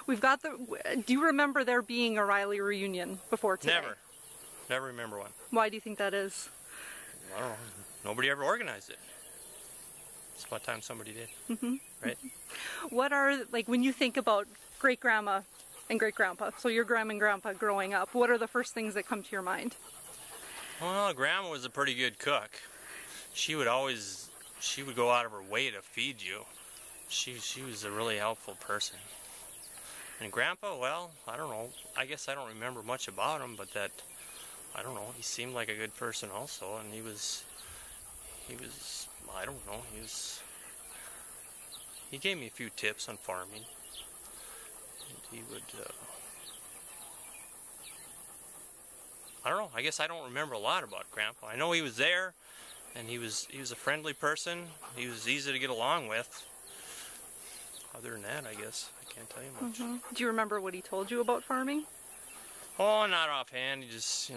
We've got the. Do you remember there being a Raile reunion before today? Never remember one. Why do you think that is? I don't know. Nobody ever organized it. It's about time somebody did. Right? What are, like, when you think about great grandma and great grandpa, so your grandma and grandpa growing up, what are the first things that come to your mind? Well, grandma was a pretty good cook. She would go out of her way to feed you. She was a really helpful person. And grandpa, well, I don't know. I guess I don't remember much about him, but that, I don't know, he seemed like a good person also, and he was, I don't know, he gave me a few tips on farming. And he would, I don't know, I guess I don't remember a lot about grandpa. I know he was there, and he was a friendly person. He was easy to get along with. Other than that, I guess I can't tell you much. Do you remember what he told you about farming? Oh, not offhand. You just,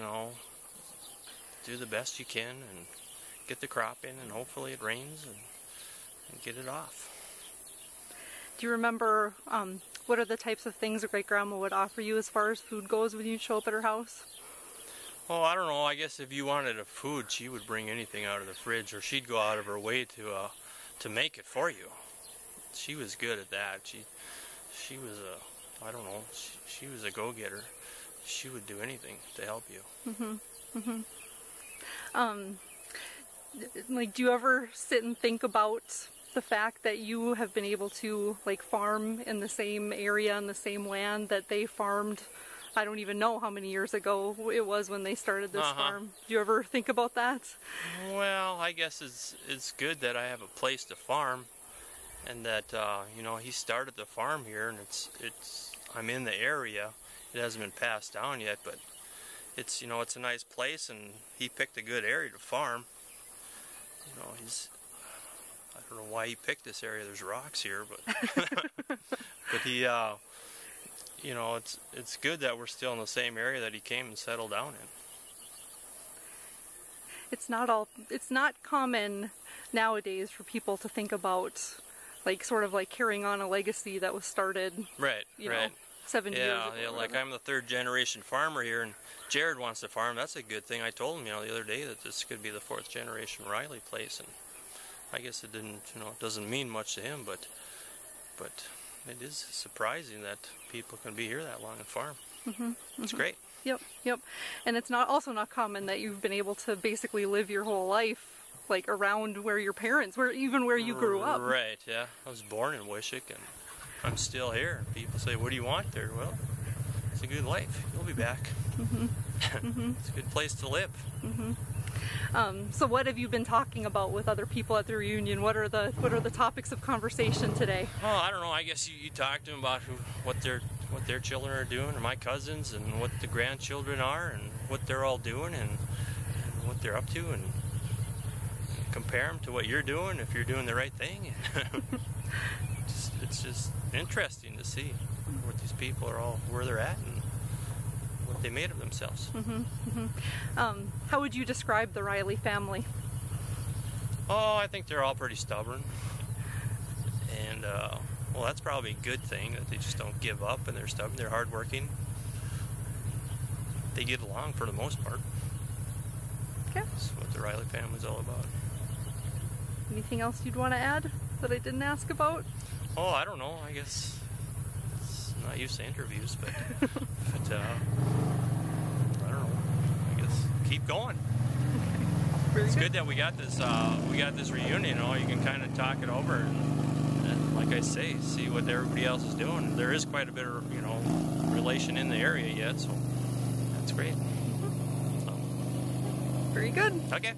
do the best you can and get the crop in, and hopefully it rains and get it off. Do you remember what are the types of things a great grandma would offer you as far as food goes when you show up at her house? Oh, I don't know. I guess if you wanted a food, she would bring anything out of the fridge, or she'd go out of her way to make it for you. She was good at that. She was a, I don't know, she was a go-getter. She would do anything to help you. Like, do you ever sit and think about the fact that you have been able to, like, farm in the same area, in the same land that they farmed? I don't even know how many years ago it was when they started this farm. Do you ever think about that? Well, I guess it's good that I have a place to farm, and that he started the farm here, and I'm in the area. It hasn't been passed down yet, but it's a nice place, and he picked a good area to farm. I don't know why he picked this area. There's rocks here, but but he it's good that we're still in the same area that he came and settled down in. It's not common nowadays for people to think about, like, sort of like carrying on a legacy that was started, right. 7 years ago. Yeah, like I'm the third generation farmer here, and Jared wants to farm. That's a good thing. I told him, the other day that this could be the 4th generation Raile place, and I guess it didn't, it doesn't mean much to him, but it is surprising that people can be here that long and farm. It's great. Yep. And it's also not common that you've been able to basically live your whole life, like, around where your parents were, even where you grew up. Right, yeah. I was born in Wishick, and I'm still here. People say, what do you want there? Well, it's a good life. You'll be back. It's a good place to live. So what have you been talking about with other people at the reunion? What are the topics of conversation today? Oh, I don't know. I guess you talk to them about what their children are doing, or my cousins, and what the grandchildren are, and what they're all doing, and what they're up to, and compare them to what you're doing, if you're doing the right thing. It's just interesting to see what these people are all, where they're at, and what they made of themselves. How would you describe the Raile family? Oh, I think they're all pretty stubborn, and well, that's probably a good thing, that they just don't give up, and they're stubborn. They're hardworking. They get along for the most part. Okay. That's what the Raile family's all about. Anything else you'd want to add that I didn't ask about? Oh, I don't know. I guess it's not used to interviews, but I don't know. I guess keep going. It's good that we got this reunion. You can kind of talk it over, and like I say, see what everybody else is doing. There is quite a bit of relation in the area yet, so that's great. Very good. Okay.